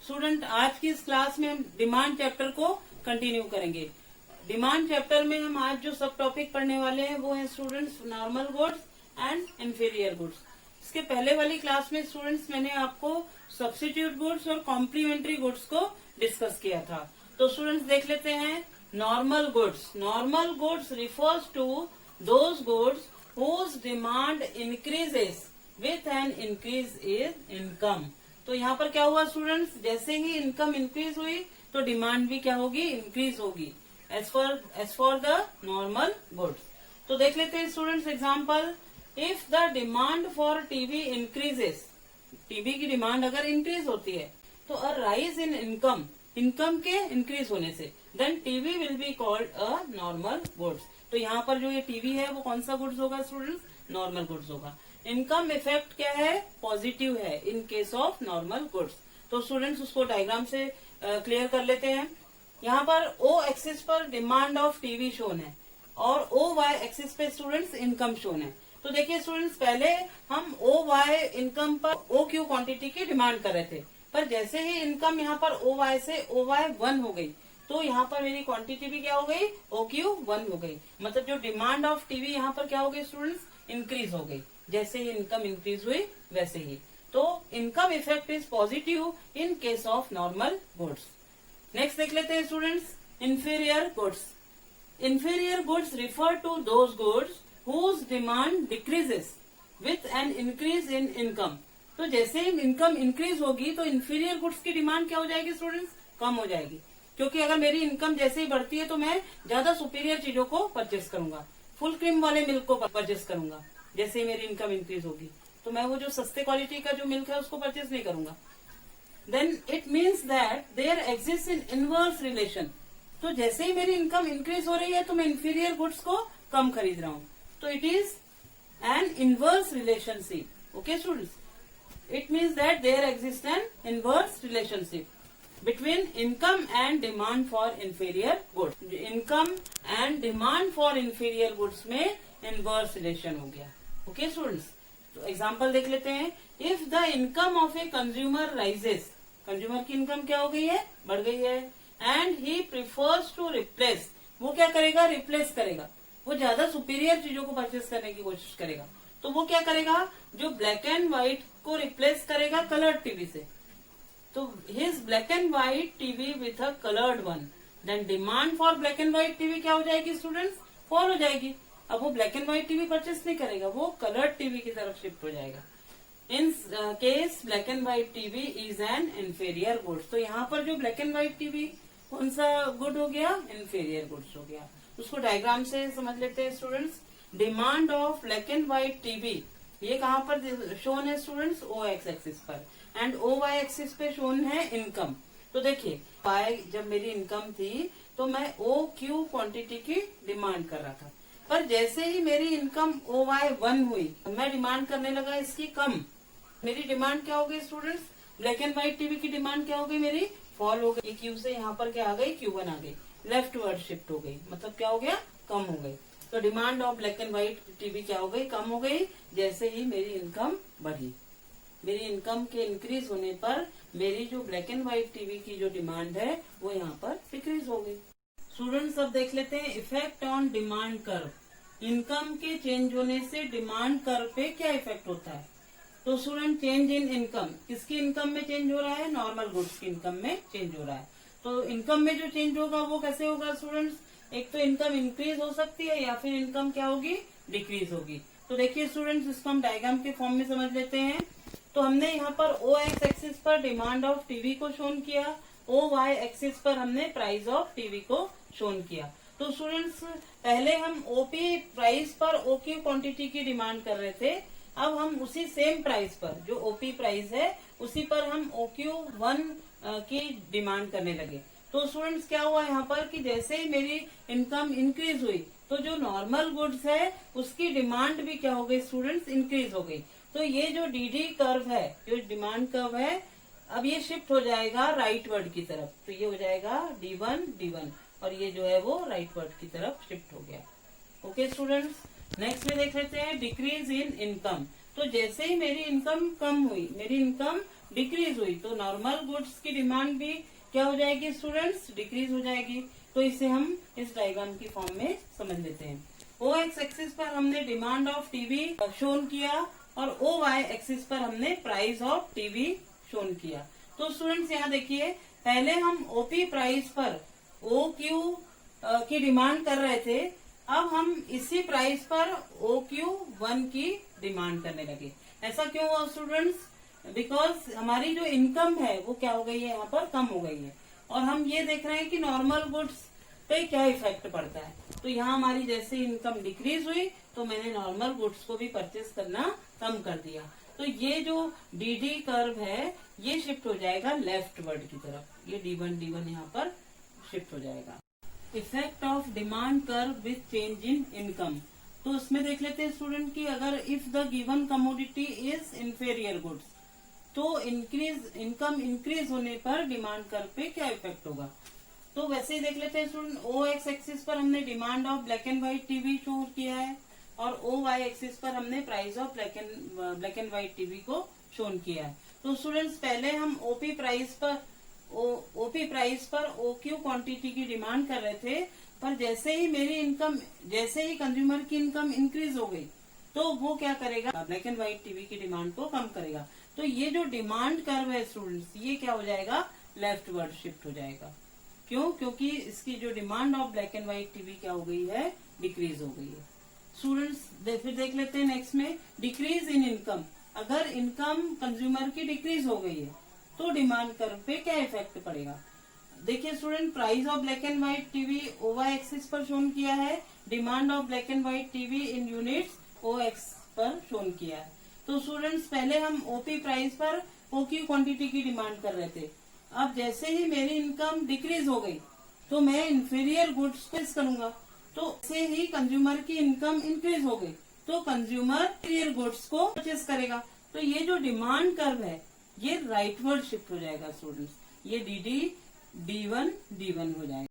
Student आज की इस क्लास में हम डिमांड चैप्टर को कंटिन्यू करेंगे। डिमांड चैप्टर में हम आज जो सब टॉपिक पढ़ने वाले हैं वो है students normal goods and inferior goods. इसके पहले वाली क्लास में स्टूडेंट्स मैंने आपको सब्स्टिट्यूट गुड्स और कॉम्प्लीमेंट्री गुड्स को डिस्कस किया था। तो स्टूडेंट्स देख लेते हैं normal goods. Normal goods refers to those goods whose demand increases with an increase in income। तो यहाँ पर क्या हुआ स्टूडेंट्स, जैसे ही इनकम इंक्रीज हुई तो डिमांड भी क्या होगी, इंक्रीज होगी as for the normal goods. तो देख लेते हैं students example, if the demand for TV increases, TV की डिमांड अगर इंक्रीज होती है तो a rise in income, income के इंक्रीज होने से, then TV will be called a normal goods. तो यहाँ पर जो ये टीवी है वो कौन सा गुड्स होगा स्टूडेंट्स, नॉर्मल गुड्स होगा। इनकम इफेक्ट क्या है, पॉजिटिव है इन केस ऑफ नॉर्मल गुड्स। तो स्टूडेंट्स उसको डायग्राम से क्लियर कर लेते हैं। यहाँ पर ओ एक्सिस पर डिमांड ऑफ टीवी शोन है और ओ वाई एक्सिस पे स्टूडेंट्स इनकम शोन है। तो देखिए स्टूडेंट्स, पहले हम ओ वाई इनकम पर ओ क्यू क्वांटिटी की डिमांड कर रहे थे, पर जैसे ही इनकम यहाँ पर ओ वाई से ओ वाई 1 हो गई तो यहाँ पर मेरी क्वांटिटी भी क्या हो गई, ओ क्यू 1 हो गई। मतलब जो डिमांड ऑफ टीवी यहाँ पर क्या हो गई स्टूडेंट्स, इंक्रीज हो गई। जैसे ही इनकम इंक्रीज हुई वैसे ही। तो income effect is positive in case of normal goods. Next देख लेते हैं students inferior goods. Inferior goods refer to those goods whose demand decreases with an increase in income. तो जैसे ही इनकम इंक्रीज होगी तो इंफीरियर गुड्स की demand क्या हो जाएगी स्टूडेंट्स, कम हो जाएगी। क्योंकि अगर मेरी इनकम जैसे ही बढ़ती है तो मैं ज्यादा सुपीरियर चीजों को परचेस करूंगा, फुल क्रीम वाले मिल्क को परचेस करूंगा। जैसे ही मेरी इनकम इंक्रीज होगी तो मैं वो जो सस्ते क्वालिटी का जो मिल्क है उसको परचेस नहीं करूंगा। Then it means that there exist in inverse relation. तो जैसे ही मेरी इनकम इंक्रीज हो रही है तो मैं इंफीरियर गुड्स को कम खरीद रहा हूँ। तो it is an inverse relationship. Okay students, it means that there exist an inverse relationship between income and demand for inferior goods। income and demand for inferior goods में inverse relation हो गया। Okay students, तो example देख लेते हैं। if the income of a consumer rises, consumer की income क्या हो गई है, बढ़ गई है, and he prefers to replace, वो क्या करेगा, रिप्लेस करेगा, वो ज्यादा सुपीरियर चीजों को परचेस करने की कोशिश करेगा। तो वो क्या करेगा, जो ब्लैक एंड व्हाइट को रिप्लेस करेगा कलर्ड टीवी से। तो his black and white TV with a colored one, then demand for black and white TV क्या हो जाएगी स्टूडेंट्स, फॉल हो जाएगी। अब वो black and white TV purchase नहीं करेगा, वो कलर्ड टीवी की तरफ शिफ्ट हो जाएगा। In case black and white TV is an inferior goods. तो यहाँ पर जो ब्लैक एंड व्हाइट टीवी कौन सा गुड हो गया, इंफीरियर गुड्स हो गया। उसको डायग्राम से समझ लेते हैं students. Demand of black and white TV ये कहाँ पर शोन है स्टूडेंट्स, ओ एक्स एक्सिस पर, एंड ओ वाई एक्सिस पे शोन है इनकम। तो देखिए वाई जब मेरी इनकम थी तो मैं ओ क्यू क्वांटिटी की डिमांड कर रहा था, पर जैसे ही मेरी इनकम ओ वाई 1 हुई मैं डिमांड करने लगा इसकी कम। मेरी डिमांड क्या हो गई students, black and white TV की डिमांड क्या हो गई, मेरी फॉल हो गई। क्यू से यहाँ पर क्या आ गई, Q1 आ गई, लेफ्ट वर्ड शिफ्ट हो गई, मतलब क्या हो गया, कम हो गई। तो demand of black and white TV क्या हो गई, कम हो गई, जैसे ही मेरी इनकम बढ़ी। मेरी इनकम के इंक्रीज होने पर मेरी जो ब्लैक एंड व्हाइट टीवी की जो डिमांड है वो यहाँ पर डिक्रीज हो गई। स्टूडेंट्स अब देख लेते हैं effect on demand curve. Income के चेंज होने से डिमांड कर्व पे क्या इफेक्ट होता है। तो स्टूडेंट चेंज इन इनकम, किसकी इनकम में चेंज हो रहा है, नॉर्मल गुड्स की इनकम में चेंज हो रहा है। तो इनकम में जो चेंज होगा वो कैसे होगा स्टूडेंट्स, एक तो इनकम इंक्रीज हो सकती है या फिर इनकम क्या होगी, डिक्रीज होगी। तो देखिए स्टूडेंट्स, इसको हम डायग्राम के फॉर्म में समझ लेते हैं। तो हमने यहाँ पर ओ एक्स एक्सिस पर डिमांड ऑफ टीवी को शोन किया, ओ वाई एक्सिस पर हमने प्राइस ऑफ टीवी को शोन किया। तो स्टूडेंट्स पहले हम ओपी प्राइस पर ओ क्यू क्वांटिटी की डिमांड कर रहे थे, अब हम उसी सेम प्राइस पर जो ओपी प्राइस है उसी पर हम ओ क्यू 1 की डिमांड करने लगे। तो स्टूडेंट्स क्या हुआ यहाँ पर कि जैसे ही मेरी इनकम इंक्रीज हुई तो जो नॉर्मल गुड्स है उसकी डिमांड भी क्या हो गई स्टूडेंट्स, इंक्रीज हो गई। तो ये जो डीडी कर्व है, जो डिमांड कर्व है, अब ये शिफ्ट हो जाएगा राइट वर्ड की तरफ। तो ये हो जाएगा D1 और ये जो है वो राइट वर्ड की तरफ शिफ्ट हो गया। ओके स्टूडेंट्स, नेक्स्ट में देख लेते हैं डिक्रीज इन इनकम। तो जैसे ही मेरी इनकम कम हुई, मेरी इनकम डिक्रीज हुई, तो नॉर्मल गुड्स की डिमांड भी क्या हो जाएगी स्टूडेंट्स, डिक्रीज हो जाएगी। तो इसे हम इस डायग्राम की फॉर्म में समझ लेते हैं। ओ एक्स एक्सिस पर हमने डिमांड ऑफ टीवी शोन किया और ओ वाई एक्सिस पर हमने प्राइस ऑफ टीवी शोन किया। तो स्टूडेंट्स यहाँ देखिए, पहले हम ओपी प्राइस पर ओ क्यू की डिमांड कर रहे थे, अब हम इसी प्राइस पर ओ क्यू 1 की डिमांड करने लगे। ऐसा क्यों हुआ स्टूडेंट्स? बिकॉज हमारी जो इनकम है वो क्या हो गई है, यहाँ पर कम हो गई है, और हम ये देख रहे हैं कि नॉर्मल गुड्स पे क्या इफेक्ट पड़ता है। तो यहाँ हमारी जैसे इनकम डिक्रीज हुई तो मैंने नॉर्मल गुड्स को भी परचेस करना कम कर दिया। तो ये जो डी कर्व है ये शिफ्ट हो जाएगा लेफ्टवर्ड की तरफ, ये D1 यहाँ पर शिफ्ट हो जाएगा। Effect of demand curve with change in income. तो उसमें देख लेते हैं स्टूडेंट की, अगर if the given commodity is inferior goods, तो इनकम इंक्रीज होने पर डिमांड कर्व पे क्या इफेक्ट होगा। तो वैसे ही देख लेते हैं स्टूडेंट, ओ एक्स एक्सिस पर हमने demand of black and white TV show किया है और ओ वाई एक्सिस पर हमने price of black and white TV को शोन किया है। तो स्टूडेंट्स पहले हम ओपी प्राइस पर ओ क्यू क्वांटिटी की डिमांड कर रहे थे, पर जैसे ही कंज्यूमर की इनकम इंक्रीज हो गई तो वो क्या करेगा, ब्लैक एंड व्हाइट टीवी की डिमांड को कम करेगा। तो ये जो डिमांड कर्व है स्टूडेंट्स, ये क्या हो जाएगा, लेफ्टवर्ड शिफ्ट हो जाएगा। क्यों? क्योंकि इसकी जो demand of black and white TV क्या हो गई है, डिक्रीज हो गई है। स्टूडेंट्स फिर देख लेते हैं नेक्स्ट में, डिक्रीज इन इनकम। अगर इनकम कंज्यूमर की डिक्रीज हो गई है तो डिमांड कर्व पे क्या इफेक्ट पड़ेगा। देखिए student, price of black and white TV O Y axis पर शोन किया है, demand of black and white TV in units O X पर शोन किया है। तो स्टूडेंट्स पहले हम ओपी प्राइस पर ओ क्यू क्वांटिटी की डिमांड कर रहे थे, अब जैसे ही मेरी इनकम डिक्रीज हो गई तो मैं इंफीरियर गुड्स परचेस करूंगा। तो से ही कंज्यूमर की इनकम इंक्रीज हो गई तो कंज्यूमर इंफीरियर गुड्स को परचेस करेगा। तो ये जो डिमांड कर्व है ये राइटवर्ड शिफ्ट हो जाएगा स्टूडेंट्स, ये D1 हो जाएगा।